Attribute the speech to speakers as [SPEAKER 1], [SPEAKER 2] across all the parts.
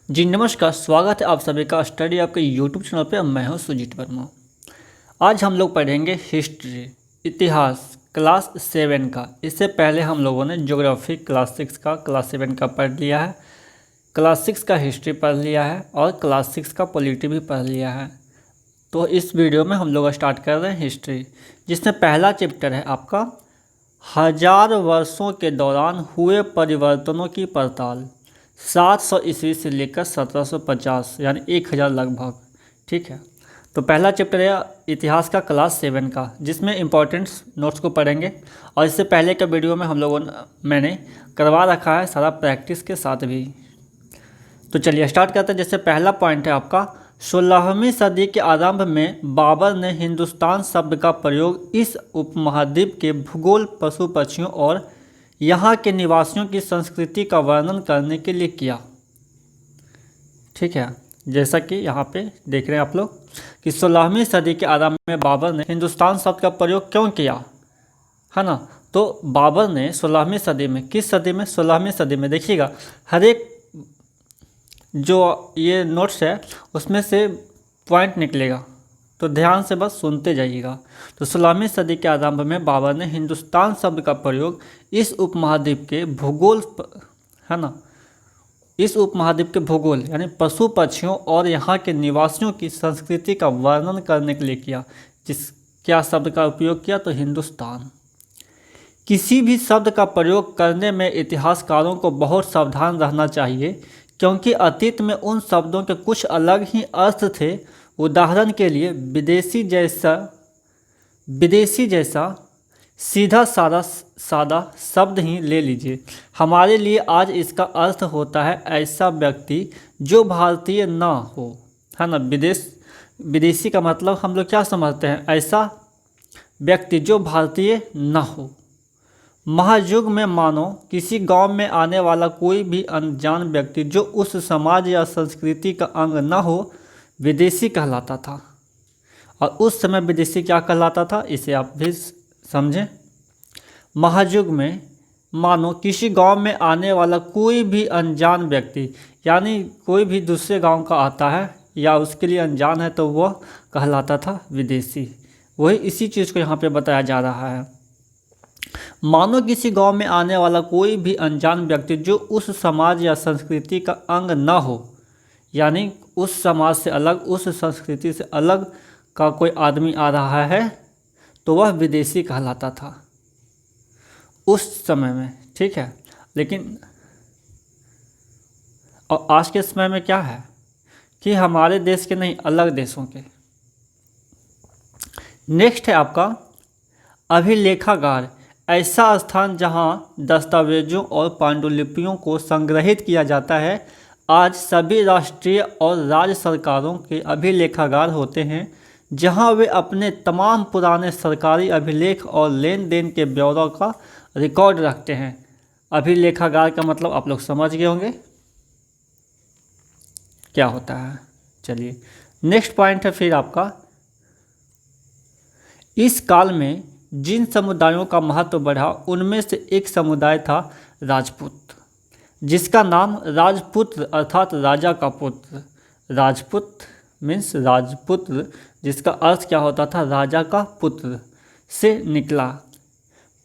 [SPEAKER 1] जी नमस्कार, स्वागत है आप सभी का स्टडी आपके यूट्यूब चैनल पे। मैं हूं सुजीत वर्मा। आज हम लोग पढ़ेंगे हिस्ट्री, इतिहास क्लास 7 का। इससे पहले हम लोगों ने ज्योग्राफी क्लास 6 का, क्लास 7 का पढ़ लिया है, क्लास 6 का हिस्ट्री पढ़ लिया है और क्लास 6 का पॉलिटी भी पढ़ लिया है। तो इस वीडियो में हम लोग स्टार्ट कर रहे हैं हिस्ट्री, जिसमें पहला चैप्टर है आपका हजार वर्षों के दौरान हुए परिवर्तनों की पड़ताल। 700 ईस्वी से लेकर 1750 यानी 1000 लगभग। ठीक है, तो पहला चैप्टर है इतिहास का क्लास 7 का, जिसमें इम्पोर्टेंट नोट्स को पढ़ेंगे। और इससे पहले के वीडियो में मैंने करवा रखा है सारा प्रैक्टिस के साथ भी। तो चलिए स्टार्ट करते हैं। जैसे पहला पॉइंट है आपका 16वीं सदी के आरंभ में बाबर ने हिंदुस्तान शब्द का प्रयोग इस उपमहाद्वीप के भूगोल, पशु पक्षियों और यहाँ के निवासियों की संस्कृति का वर्णन करने के लिए किया। ठीक है, जैसा कि यहाँ पे देख रहे हैं आप लोग कि 16वीं सदी के आरंभ में बाबर ने हिंदुस्तान शब्द का प्रयोग क्यों किया, है ना। तो बाबर ने 16वीं सदी में, किस सदी में, 16वीं सदी में, देखिएगा हर एक जो ये नोट्स है उसमें से पॉइंट निकलेगा, तो ध्यान से बस सुनते जाइएगा। तो 16वीं सदी के आरंभ में बाबर ने हिंदुस्तान शब्द का प्रयोग इस उपमहाद्वीप के भूगोल, है ना, इस उपमहाद्वीप के भूगोल यानी पशु पक्षियों और यहाँ के निवासियों की संस्कृति का वर्णन करने के लिए किया। क्या शब्द का उपयोग किया, तो हिंदुस्तान। किसी भी शब्द का प्रयोग करने में इतिहासकारों को बहुत सावधान रहना चाहिए, क्योंकि अतीत में उन शब्दों के कुछ अलग ही अर्थ थे। उदाहरण के लिए विदेशी जैसा सीधा सादा शब्द ही ले लीजिए। हमारे लिए आज इसका अर्थ होता है ऐसा व्यक्ति जो भारतीय ना हो, है ना। विदेशी का मतलब हम लोग क्या समझते हैं, ऐसा व्यक्ति जो भारतीय ना हो। महायुग में मानो किसी गांव में आने वाला कोई भी अनजान व्यक्ति जो उस समाज या संस्कृति का अंग न हो, विदेशी कहलाता था। और उस समय विदेशी क्या कहलाता था, इसे आप भी समझें। महायुग में मानो किसी गांव में आने वाला कोई भी अनजान व्यक्ति, यानी कोई भी दूसरे गांव का आता है या उसके लिए अनजान है, तो वह कहलाता था विदेशी। वही इसी चीज़ को यहाँ पे बताया जा रहा है। मानो किसी गांव में आने वाला कोई भी अनजान व्यक्ति जो उस समाज या संस्कृति का अंग न हो, यानी उस समाज से अलग, उस संस्कृति से अलग का कोई आदमी आ रहा है, तो वह विदेशी कहलाता था उस समय में। ठीक है, लेकिन और आज के समय में क्या है कि हमारे देश के नहीं, अलग देशों के। नेक्स्ट है आपका अभिलेखागार, ऐसा स्थान जहां दस्तावेजों और पांडुलिपियों को संग्रहित किया जाता है। आज सभी राष्ट्रीय और राज्य सरकारों के अभिलेखागार होते हैं, जहां वे अपने तमाम पुराने सरकारी अभिलेख और लेन देन के ब्यौरों का रिकॉर्ड रखते हैं। अभिलेखागार का मतलब आप लोग समझ गए होंगे क्या होता है। चलिए नेक्स्ट पॉइंट है फिर आपका, इस काल में जिन समुदायों का महत्व बढ़ा उनमें से एक समुदाय था राजपूत, जिसका नाम राजपुत्र अर्थात राजा का पुत्र, राजपूत मीन्स राजपुत्र, जिसका अर्थ क्या होता था, राजा का पुत्र, से निकला।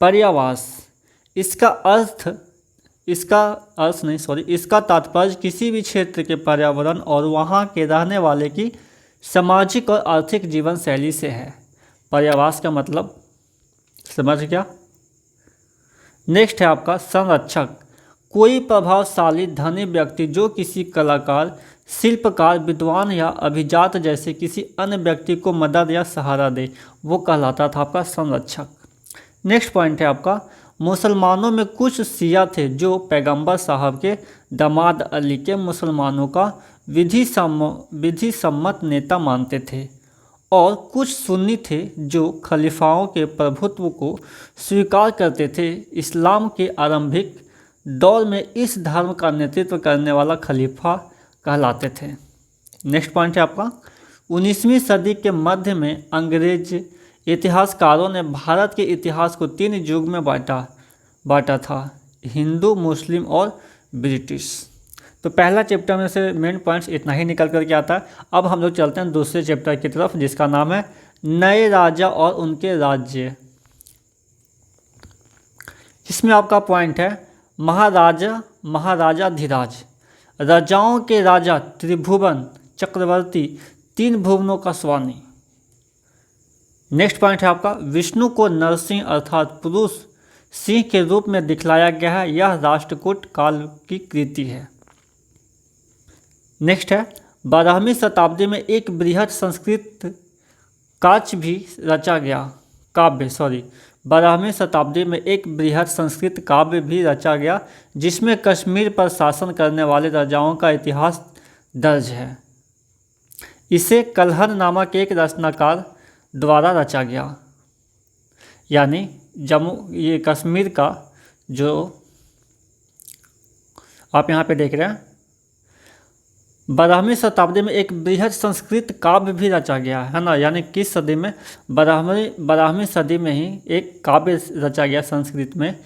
[SPEAKER 1] पर्यावास, इसका तात्पर्य किसी भी क्षेत्र के पर्यावरण और वहाँ के रहने वाले की सामाजिक और आर्थिक जीवन शैली से है। पर्यावास का मतलब समझ गया। नेक्स्ट है आपका संरक्षक, कोई प्रभावशाली धनी व्यक्ति जो किसी कलाकार, शिल्पकार, विद्वान या अभिजात जैसे किसी अन्य व्यक्ति को मदद या सहारा दे, वो कहलाता था आपका संरक्षक। नेक्स्ट पॉइंट है आपका मुसलमानों में कुछ शिया थे जो पैगंबर साहब के दामाद अली के मुसलमानों का विधि सम्मत नेता मानते थे, और कुछ सुन्नी थे जो खलीफाओं के प्रभुत्व को स्वीकार करते थे। इस्लाम के आरंभिक दौर में इस धर्म का नेतृत्व करने वाला खलीफा कहलाते थे। नेक्स्ट पॉइंट है आपका 19वीं सदी के मध्य में अंग्रेज इतिहासकारों ने भारत के इतिहास को 3 युग में बांटा था, हिंदू, मुस्लिम और ब्रिटिश। तो पहला चैप्टर में से मेन पॉइंट्स इतना ही निकल करके आता है। अब हम लोग चलते हैं दूसरे चैप्टर की तरफ, जिसका नाम है नए राजा और उनके राज्य। इसमें आपका पॉइंट है महाराजाधिराज, राजाओं के राजा, त्रिभुवन चक्रवर्ती, 3 भुवनों का स्वामी। नेक्स्ट पॉइंट है आपका विष्णु को नरसिंह अर्थात पुरुष सिंह के रूप में दिखलाया गया है, यह राष्ट्रकूट काल की कृति है। नेक्स्ट है 12वीं शताब्दी में एक बृहद संस्कृत काव्य भी रचा गया 12वीं शताब्दी में एक बृहद संस्कृत काव्य भी रचा गया, जिसमें कश्मीर पर शासन करने वाले राजाओं का इतिहास दर्ज है। इसे कल्हण नामक एक रचनाकार द्वारा रचा गया। यानी ये कश्मीर का जो आप यहाँ पे देख रहे हैं, 12वीं शताब्दी में एक बृहद संस्कृत काव्य भी रचा गया है ना। यानी किस सदी में? 12वीं सदी में ही एक काव्य रचा गया संस्कृत में,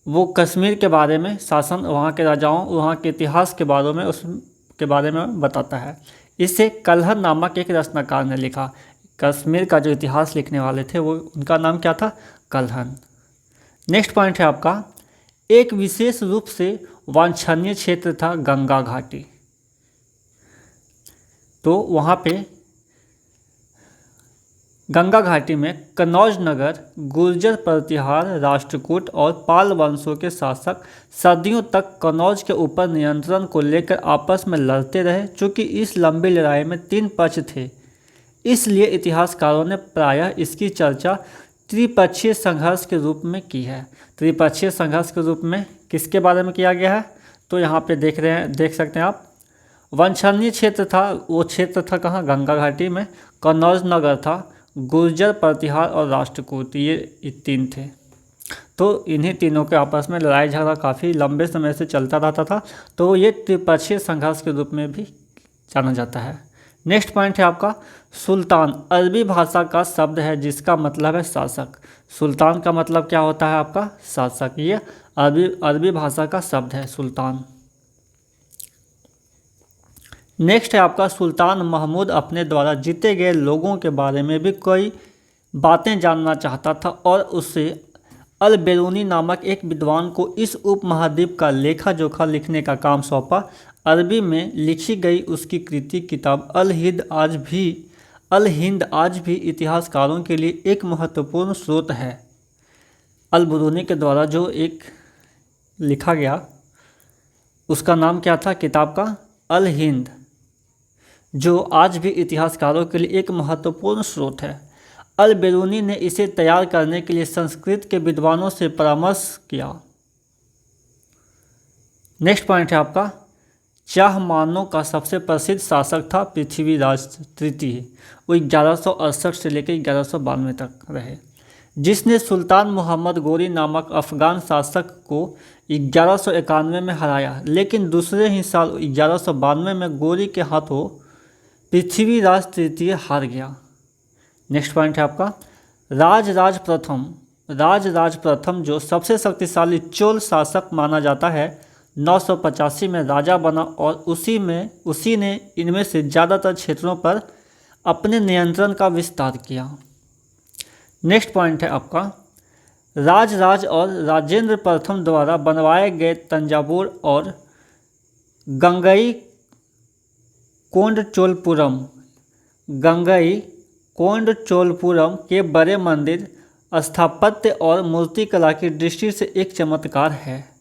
[SPEAKER 1] वो कश्मीर के बारे में, शासन, वहाँ के राजाओं, वहाँ के इतिहास के बारे में, उसके बारे में बताता है। इसे कल्हण नामक एक रचनाकार ने लिखा। कश्मीर का जो इतिहास लिखने वाले थे वो, उनका नाम क्या था? कल्हण। नेक्स्ट पॉइंट है आपका एक विशेष रूप से वांछनीय क्षेत्र था गंगा घाटी। तो वहाँ पे गंगा घाटी में कन्नौज नगर, गुर्जर प्रतिहार, राष्ट्रकूट और पाल वंशों के शासक सदियों तक कन्नौज के ऊपर नियंत्रण को लेकर आपस में लड़ते रहे। चूँकि इस लंबी लड़ाई में 3 पक्ष थे, इसलिए इतिहासकारों ने प्रायः इसकी चर्चा त्रिपक्षीय संघर्ष के रूप में की है। त्रिपक्षीय संघर्ष के रूप में किसके बारे में किया गया है? तो यहाँ पे देख सकते हैं आप, वांछनीय क्षेत्र था, वो क्षेत्र था कहाँ? गंगा घाटी में। कन्नौज नगर था, गुर्जर प्रतिहार और राष्ट्रकूट, ये 3 थे। तो इन्हीं तीनों के आपस में लड़ाई झगड़ा काफ़ी लंबे समय से चलता रहता था, तो ये त्रिपक्षीय संघर्ष के रूप में भी जाना जाता है। नेक्स्ट पॉइंट है आपका सुल्तान, अरबी भाषा का शब्द है जिसका मतलब है शासक। सुल्तान का मतलब क्या होता है आपका? शासक। ये अरबी भाषा का शब्द है सुल्तान। नेक्स्ट है आपका सुल्तान महमूद अपने द्वारा जीते गए लोगों के बारे में भी कई बातें जानना चाहता था और उससे अल बेरूनी नामक एक विद्वान को इस उपमहाद्वीप का लेखा जोखा लिखने का काम सौंपा। अरबी में लिखी गई उसकी कृति किताब अल हिंद आज भी इतिहासकारों के लिए एक महत्वपूर्ण स्रोत है। अल बेरूनी के द्वारा जो एक लिखा गया उसका नाम क्या था किताब का? अल हिंद, जो आज भी इतिहासकारों के लिए एक महत्वपूर्ण स्रोत है। अल बेरूनी ने इसे तैयार करने के लिए संस्कृत के विद्वानों से परामर्श किया। नेक्स्ट पॉइंट है आपका चाहमानों का सबसे प्रसिद्ध शासक था पृथ्वीराज तृतीय। वो 1168 से लेकर 1192 तक रहे, जिसने सुल्तान मोहम्मद गोरी नामक अफगान शासक को 1191 में हराया। लेकिन दूसरे ही साल 1192 में गोरी के हाथों पृथ्वीराज तृतीय हार गया। नेक्स्ट पॉइंट है आपका राजराज प्रथम जो सबसे शक्तिशाली चोल शासक माना जाता है, 985 में राजा बना और उसी ने इनमें से ज़्यादातर क्षेत्रों पर अपने नियंत्रण का विस्तार किया। नेक्स्ट पॉइंट है आपका राजराज और राजेंद्र प्रथम द्वारा बनवाए गए तंजावुर और गंगई कोंडचोलपुरम के बड़े मंदिर स्थापत्य और मूर्तिकला की दृष्टि से एक चमत्कार है।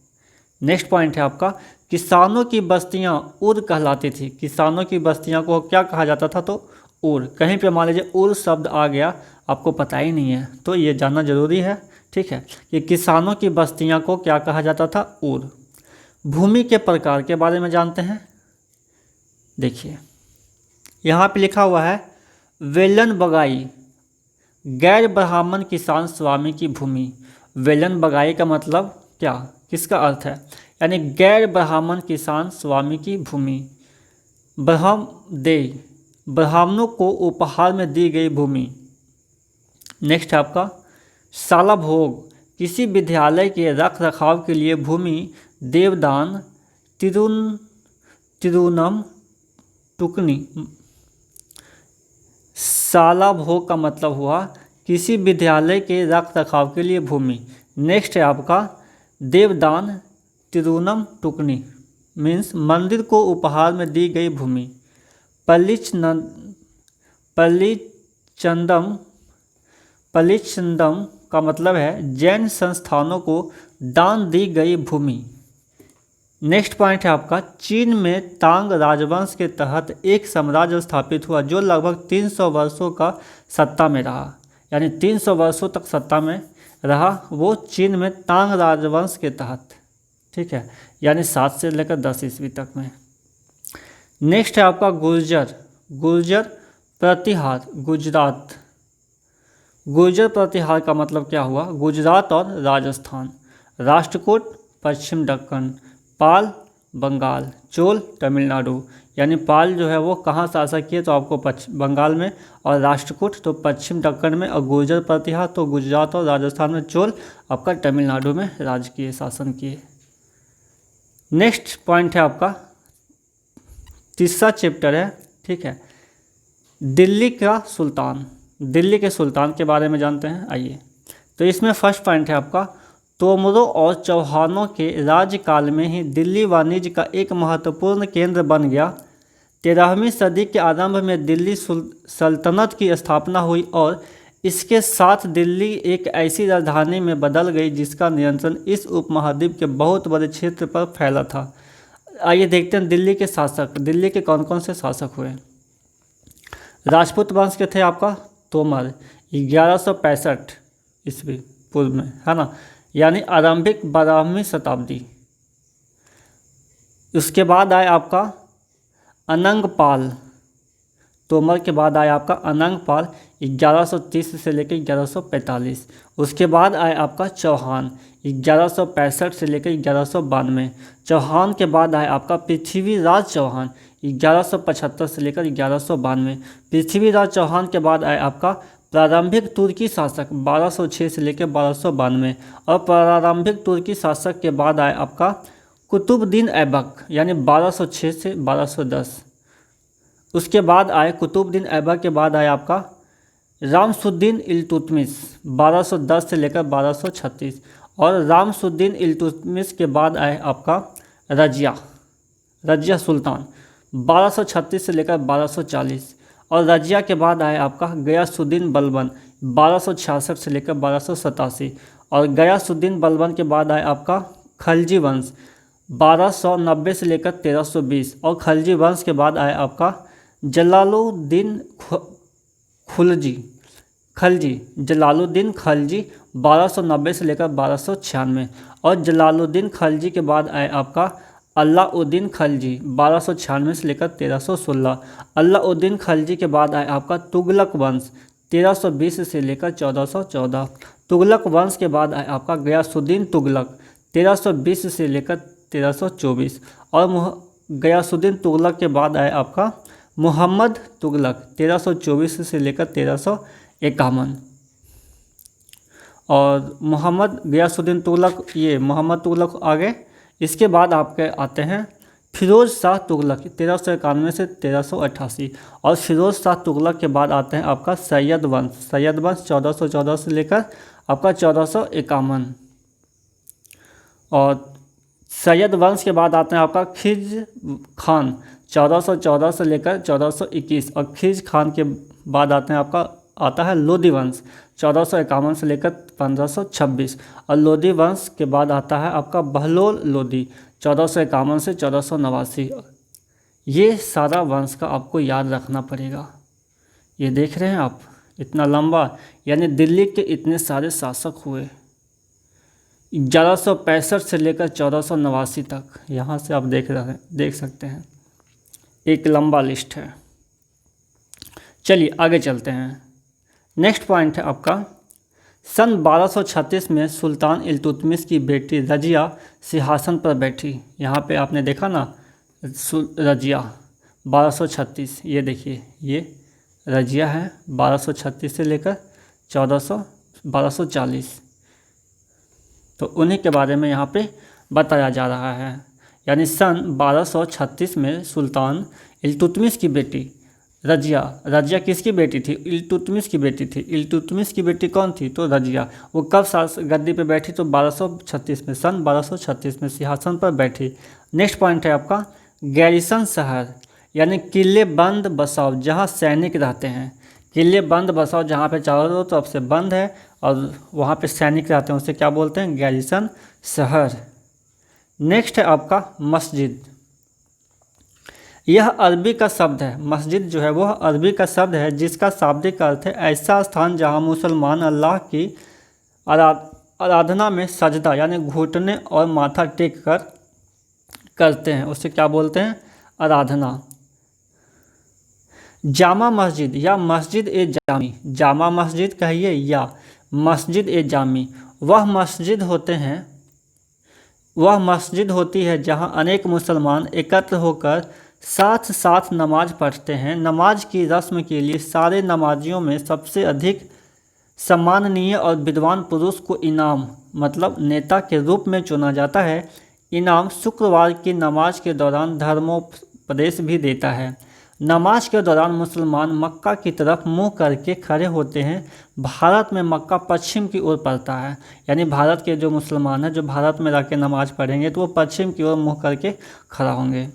[SPEAKER 1] नेक्स्ट पॉइंट है आपका किसानों की बस्तियां उर कहलाती थी। किसानों की बस्तियां को क्या कहा जाता था? तो उर। कहीं पे मान लीजिए उर शब्द आ गया, आपको पता ही नहीं है, तो ये जानना जरूरी है, ठीक है, कि किसानों की बस्तियां को क्या कहा जाता था? उर। भूमि के प्रकार के बारे में जानते हैं। देखिए यहाँ पे लिखा हुआ है वेलन बगाई गैर ब्राह्मण किसान स्वामी की भूमि। वेलन बगाई का मतलब क्या, किसका अर्थ है? यानी गैर ब्राह्मण किसान स्वामी की भूमि। ब्राह्मणों को उपहार में दी गई भूमि। नेक्स्ट है आपका साला भोग, किसी विद्यालय के रख रखाव के लिए भूमि। देवदान तिरुनम टुकनी। शाला भोग का मतलब हुआ किसी विद्यालय के रख रखाव के लिए भूमि। नेक्स्ट है आपका देवदान तिरुनम टुकनी मीन्स मंदिर को उपहार में दी गई भूमि। पलिचंदम का मतलब है जैन संस्थानों को दान दी गई भूमि। नेक्स्ट पॉइंट है आपका चीन में तांग राजवंश के तहत एक साम्राज्य स्थापित हुआ जो लगभग 300 वर्षों का सत्ता में रहा, यानी 300 वर्षों तक सत्ता में रहा वो चीन में तांग राजवंश के तहत, ठीक है, यानी 7 से लेकर 10 ईस्वी तक में। नेक्स्ट है आपका गुर्जर प्रतिहार गुजरात। गुर्जर प्रतिहार का मतलब क्या हुआ, गुजरात और राजस्थान। राष्ट्रकूट पश्चिम दक्कन, पाल बंगाल, चोल तमिलनाडु, यानी पाल जो है वो कहाँ शासक किए तो आपको बंगाल में, और राष्ट्रकूट तो पश्चिम दक्कन में, और गुर्जर प्रतिहार तो गुजरात और राजस्थान में, चोल आपका तमिलनाडु में राजकीय शासन किए। नेक्स्ट पॉइंट है आपका तीसरा चैप्टर है, ठीक है, दिल्ली के सुल्तान के बारे में जानते हैं। आइए, तो इसमें फर्स्ट पॉइंट है आपका तोमरों और चौहानों के राज्यकाल में ही दिल्ली वाणिज्य का एक महत्वपूर्ण केंद्र बन गया। 13वीं सदी के आरंभ में दिल्ली सल्तनत की स्थापना हुई और इसके साथ दिल्ली एक ऐसी राजधानी में बदल गई जिसका नियंत्रण इस उपमहाद्वीप के बहुत बड़े क्षेत्र पर फैला था। आइए देखते हैं दिल्ली के शासक, दिल्ली के कौन कौन से शासक हुए। राजपूत वंश के थे आपका तोमर 1165 ईस्वी पूर्व में, है ना, यानी आरंभिक 12वीं शताब्दी। उसके बाद आए आपका अनंगपाल, तोमर के बाद आया आपका अनंगपाल 1130 से लेकर 1145। उसके बाद आए आपका चौहान 1165 से लेकर 1192। चौहान के बाद आए आपका पृथ्वीराज चौहान 1175 से लेकर 1192। पृथ्वीराज चौहान के बाद आए आपका प्रारंभिक तुर्की शासक 1206 से लेकर 1292, और प्रारंभिक तुर्की शासक के बाद आए आपका कुतुबुद्दीन ऐबक यानी 1206 से 1210। उसके बाद आए कुतुबुद्दीन ऐबक के बाद आए आपका रामसुद्दीन इल्तुतमिश 1210 से लेकर 1236, और रामसुद्दीन इल्तुतमिश के बाद आए आपका रजिया सुल्तान 1236 से लेकर 1240, और रजिया के बाद आए आपका गयासुद्दीन बलबन 1266 से लेकर 1287, और गयासुद्दीन बलबन के बाद आए आपका खलजी वंश 1290 से लेकर 1320, और खलजी वंश के बाद आए आपका जलालुद्दीन खलजी 1290 से लेकर 1296, और जलालुद्दीन खलजी के बाद आए आपका अलाउद्दीन खलजी 1296 से लेकर 1316। अलाउद्दीन खलजी के बाद आए आपका तुगलक वंश 1320 से लेकर 1414। तुगलक वंश के बाद आए आपका गयासुद्दीन तुगलक 1320 से लेकर 1324, और गयासुद्दीन तुगलक के बाद आए आपका मोहम्मद तुगलक 1324 से लेकर 1351। और गयासुद्दीन तुगलक, ये मोहम्मद तुगलक आगे। इसके बाद आपके आते हैं फिरोज शाह तुगलक 1391 से 1388, और फिरोज शाह तुगलक के बाद आते हैं आपका सैयद वंश 1414 से लेकर आपका 1451, और सैयद वंश के बाद आते हैं आपका खिज खान 1414 से लेकर 1421, और खिज खान के बाद आता है लोधी वंश 1451 से लेकर 1526, और लोधी वंश के बाद आता है आपका बहलोल लोधी 1451 से 1489। ये सारा वंश का आपको याद रखना पड़ेगा। ये देख रहे हैं आप, इतना लंबा, यानी दिल्ली के इतने सारे शासक हुए 1165 से लेकर 1489 तक। यहाँ से आप देख सकते हैं, एक लंबा लिस्ट है। चलिए आगे चलते हैं। नेक्स्ट पॉइंट है आपका सन 1236 में सुल्तान इल्तुतमिश की बेटी रजिया सिंहासन पर बैठी। यहाँ पे आपने देखा ना रजिया 1236, ये देखिए ये रजिया है 1236 से लेकर 1240, तो उन्हीं के बारे में यहाँ पे बताया जा रहा है। यानी सन 1236 में सुल्तान इल्तुतमिश की बेटी रजिया किसकी बेटी थी? इल्तुतमिश की बेटी थी। इल्तुतमिश की बेटी कौन थी? तो रजिया। वो कब गद्दी पे बैठी? तो 1236 में, सन 1236 में सिंहासन पर बैठी। नेक्स्ट पॉइंट है आपका गैरिसन शहर, यानी किले बंद बसाओ जहाँ सैनिक रहते हैं। किले बंद बसाओ जहाँ पे चारों तरफ से बंद है और वहाँ पे सैनिक रहते हैं, उसे क्या बोलते हैं? गैरिसन शहर। नेक्स्ट है आपका मस्जिद। यह अरबी का शब्द है। मस्जिद जो है वह अरबी का शब्द है जिसका शाब्दिक अर्थ है ऐसा स्थान जहाँ मुसलमान अल्लाह की आराधना में सजदा यानी घुटने और माथा टेक कर करते हैं, उसे क्या बोलते हैं? आराधना। जामा मस्जिद या मस्जिद ए जामी, जामा मस्जिद कहिए या मस्जिद ए जामी, वह मस्जिद होती है जहाँ अनेक मुसलमान एकत्र होकर साथ साथ नमाज पढ़ते हैं। नमाज की रस्म के लिए सारे नमाजियों में सबसे अधिक सम्माननीय और विद्वान पुरुष को इमाम मतलब नेता के रूप में चुना जाता है। इमाम शुक्रवार की नमाज के दौरान धर्मोपदेश भी देता है। नमाज के दौरान मुसलमान मक्का की तरफ मुंह करके खड़े होते हैं। भारत में मक्का पश्चिम की ओर पड़ता है, यानी भारत के जो मुसलमान हैं जो भारत में रह के नमाज पढ़ेंगे तो वो पश्चिम की ओर मुँह करके खड़ा होंगे।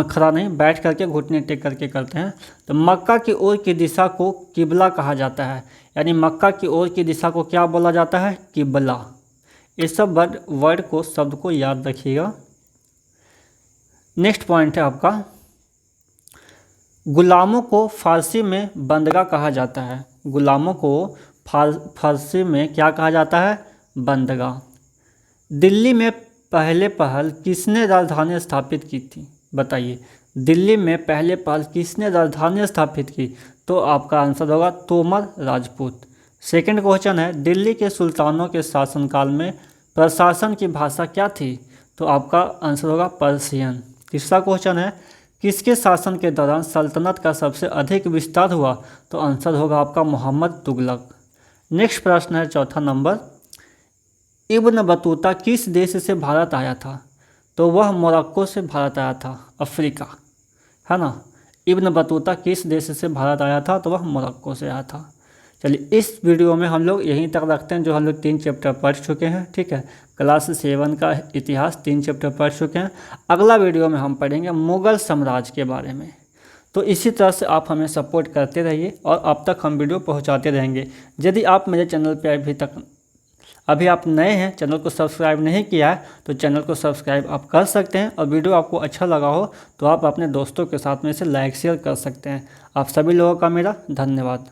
[SPEAKER 1] खड़ा नहीं, बैठ करके घुटने टेक करके करते हैं। तो मक्का की ओर की दिशा को किबला कहा जाता है, यानी मक्का की ओर की दिशा को क्या बोला जाता है? किबला। ये सब शब्द को याद रखिएगा। नेक्स्ट पॉइंट है आपका गुलामों को फारसी में बंदगा कहा जाता है। गुलामों को फारसी में क्या कहा जाता है? बंदगा। दिल्ली में पहले पहल किसने राजधानी स्थापित की थी? बताइए, दिल्ली में पहले पहल किसने राजधानी स्थापित की? तो आपका आंसर होगा तोमर राजपूत। सेकंड क्वेश्चन है दिल्ली के सुल्तानों के शासनकाल में प्रशासन की भाषा क्या थी? तो आपका आंसर होगा पर्शियन। तीसरा क्वेश्चन है किसके शासन के दौरान सल्तनत का सबसे अधिक विस्तार हुआ? तो आंसर होगा आपका मोहम्मद तुगलक। नेक्स्ट प्रश्न है चौथा नंबर, इब्न बतूता किस देश से भारत आया था? तो वह मोरक्को से भारत आया था, अफ्रीका, है ना। इब्न बतूता किस देश से भारत आया था? तो वह मोरक्को से आया था। चलिए, इस वीडियो में हम लोग यहीं तक रखते हैं जो हम लोग 3 चैप्टर पढ़ चुके हैं, ठीक है। क्लास 7 का इतिहास 3 चैप्टर पढ़ चुके हैं। अगला वीडियो में हम पढ़ेंगे मुग़ल साम्राज्य के बारे में। तो इसी तरह से आप हमें सपोर्ट करते रहिए और अब तक हम वीडियो पहुंचाते रहेंगे। यदि आप मेरे चैनल पर अभी आप नए हैं, चैनल को सब्सक्राइब नहीं किया है, तो चैनल को सब्सक्राइब आप कर सकते हैं। और वीडियो आपको अच्छा लगा हो तो आप अपने दोस्तों के साथ में इसे लाइक शेयर कर सकते हैं। आप सभी लोगों का मेरा धन्यवाद।